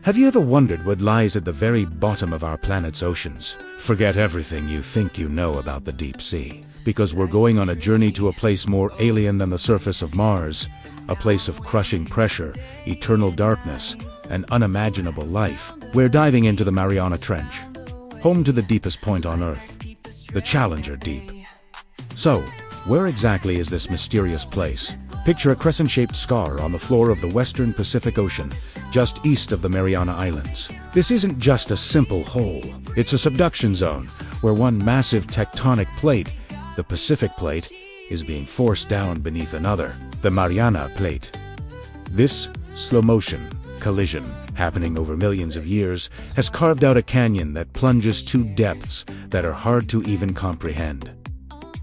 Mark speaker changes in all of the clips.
Speaker 1: Have you ever wondered what lies at the very bottom of our planet's oceans? Forget everything you think you know about the deep sea, because we're going on a journey to a place more alien than the surface of Mars, a place of crushing pressure, eternal darkness, and unimaginable life. We're diving into the Mariana Trench, home to the deepest point on Earth, the Challenger Deep. So, where exactly is this mysterious place? Picture a crescent-shaped scar on the floor of the western Pacific Ocean, just east of the Mariana Islands. This isn't just a simple hole. It's a subduction zone, where one massive tectonic plate, the Pacific Plate, is being forced down beneath another, the Mariana Plate. This slow-motion collision, happening over millions of years, has carved out a canyon that plunges to depths that are hard to even comprehend.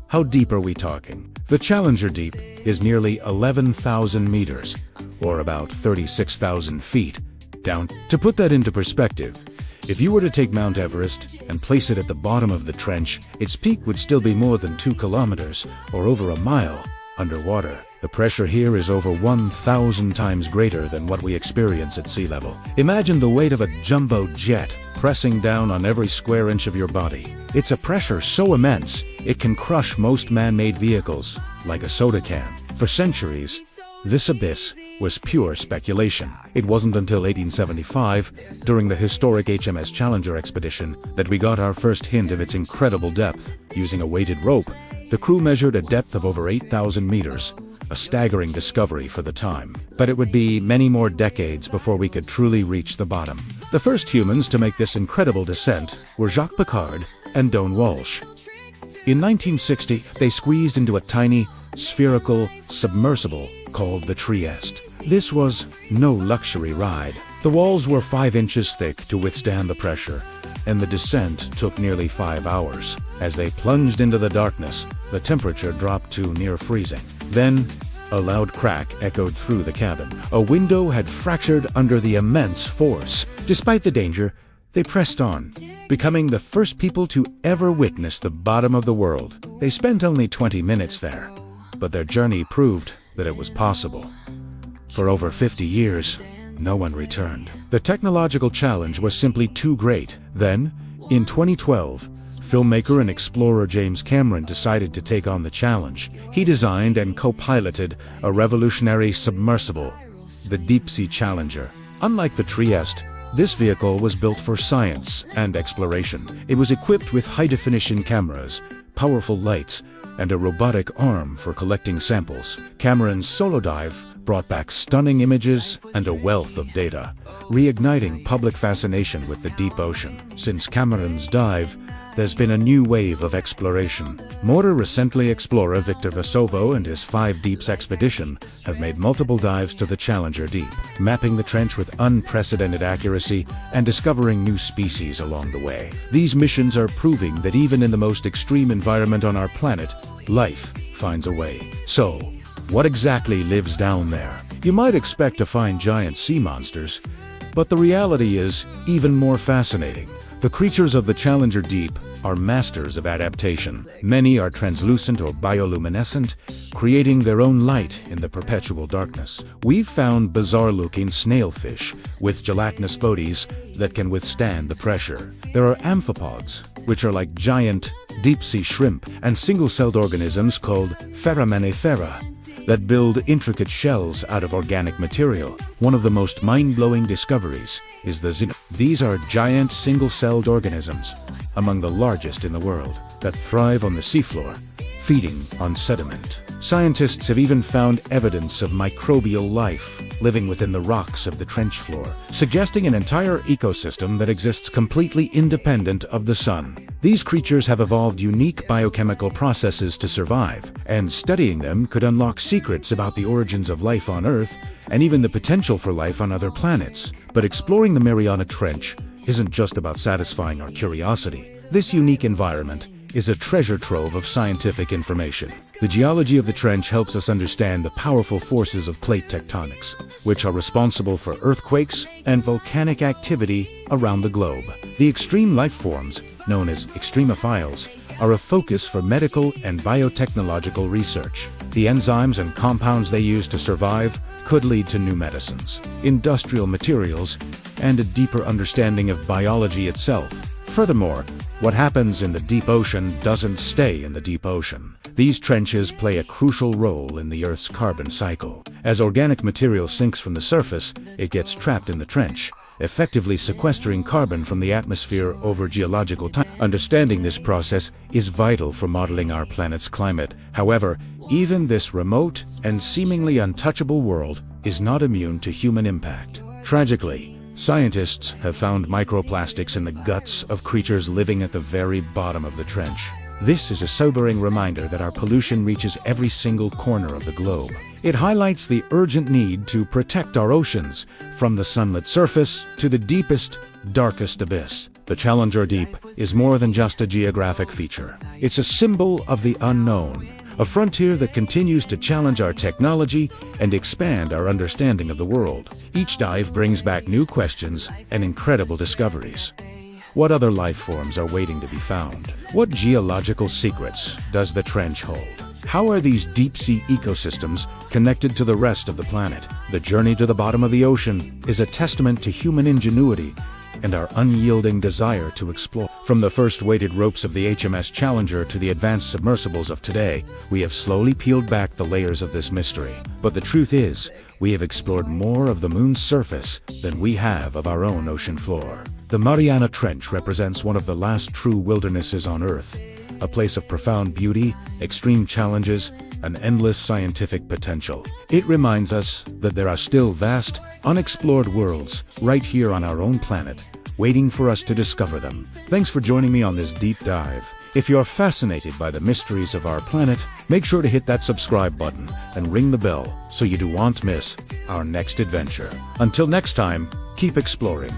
Speaker 1: How deep are we talking? The Challenger Deep is nearly 11,000 meters, or about 36,000 feet, down. To put that into perspective, if you were to take Mount Everest and place it at the bottom of the trench, its peak would still be more than 2 kilometers, or over a mile, underwater. The pressure here is over 1,000 times greater than what we experience at sea level. Imagine the weight of a jumbo jet pressing down on every square inch of your body. It's a pressure so immense, it can crush most man-made vehicles, like a soda can. For centuries, this abyss was pure speculation. It wasn't until 1875, during the historic HMS Challenger expedition, that we got our first hint of its incredible depth. Using a weighted rope, the crew measured a depth of over 8,000 meters, a staggering discovery for the time. But it would be many more decades before we could truly reach the bottom. The first humans to make this incredible descent were Jacques Piccard and Don Walsh. In 1960, they squeezed into a tiny, spherical submersible called the Trieste. This was no luxury ride. The walls were 5 inches thick to withstand the pressure, and the descent took nearly 5 hours. As they plunged into the darkness, the temperature dropped to near freezing. Then, a loud crack echoed through the cabin. A window had fractured under the immense force. Despite the danger, they pressed on, becoming the first people to ever witness the bottom of the world. They spent only 20 minutes there, but their journey proved that it was possible. For over 50 years, no one returned. The technological challenge was simply too great. Then, in 2012, filmmaker and explorer James Cameron decided to take on the challenge. He designed and co-piloted a revolutionary submersible, the Deep Sea Challenger. Unlike the Trieste, this vehicle was built for science and exploration. It was equipped with high-definition cameras, powerful lights, and a robotic arm for collecting samples. Cameron's solo dive brought back stunning images and a wealth of data, reigniting public fascination with the deep ocean. Since Cameron's dive, there's been a new wave of exploration. More recently, explorer Victor Vesovo and his 5 Deeps expedition have made multiple dives to the Challenger Deep, mapping the trench with unprecedented accuracy and discovering new species along the way. These missions are proving that even in the most extreme environment on our planet, life finds a way. So, what exactly lives down there? You might expect to find giant sea monsters, but the reality is even more fascinating. The creatures of the Challenger Deep are masters of adaptation. Many are translucent or bioluminescent, creating their own light in the perpetual darkness. We've found bizarre-looking snailfish with gelatinous bodies that can withstand the pressure. There are amphipods, which are like giant deep-sea shrimp, and single-celled organisms called foraminifera that build intricate shells out of organic material. One of the most mind-blowing discoveries is the These are giant single-celled organisms, among the largest in the world, that thrive on the seafloor, feeding on sediment. Scientists have even found evidence of microbial life living within the rocks of the trench floor, suggesting an entire ecosystem that exists completely independent of the sun. These creatures have evolved unique biochemical processes to survive, and studying them could unlock secrets about the origins of life on Earth and even the potential for life on other planets. But exploring the Mariana Trench isn't just about satisfying our curiosity. This unique environment is a treasure trove of scientific information. The geology of the trench helps us understand the powerful forces of plate tectonics, which are responsible for earthquakes and volcanic activity around the globe. The extreme life forms, known as extremophiles, are a focus for medical and biotechnological research. The enzymes and compounds they use to survive could lead to new medicines. Industrial materials and a deeper understanding of biology itself. Furthermore, what happens in the deep ocean doesn't stay in the deep ocean. These trenches play a crucial role in the Earth's carbon cycle. As organic material sinks from the surface, it gets trapped in the trench, effectively sequestering carbon from the atmosphere over geological time. Understanding this process is vital for modeling our planet's climate. However, even this remote and seemingly untouchable world is not immune to human impact. Tragically, scientists have found microplastics in the guts of creatures living at the very bottom of the trench. This is a sobering reminder that our pollution reaches every single corner of the globe. It highlights the urgent need to protect our oceans, from the sunlit surface to the deepest, darkest abyss. The Challenger Deep is more than just a geographic feature. It's a symbol of the unknown, a frontier that continues to challenge our technology and expand our understanding of the world. Each dive brings back new questions and incredible discoveries. What other life forms are waiting to be found? What geological secrets does the trench hold? How are these deep-sea ecosystems connected to the rest of the planet? The journey to the bottom of the ocean is a testament to human ingenuity and our unyielding desire to explore. From the first weighted ropes of the HMS Challenger to the advanced submersibles of today, we have slowly peeled back the layers of this mystery. But the truth is, we have explored more of the moon's surface than we have of our own ocean floor. The Mariana Trench represents one of the last true wildernesses on Earth, a place of profound beauty, extreme challenges, and endless scientific potential. It reminds us that there are still vast, unexplored worlds right here on our own planet, waiting for us to discover them. Thanks for joining me on this deep dive. If you're fascinated by the mysteries of our planet, make sure to hit that subscribe button and ring the bell so you don't miss our next adventure. Until next time, keep exploring.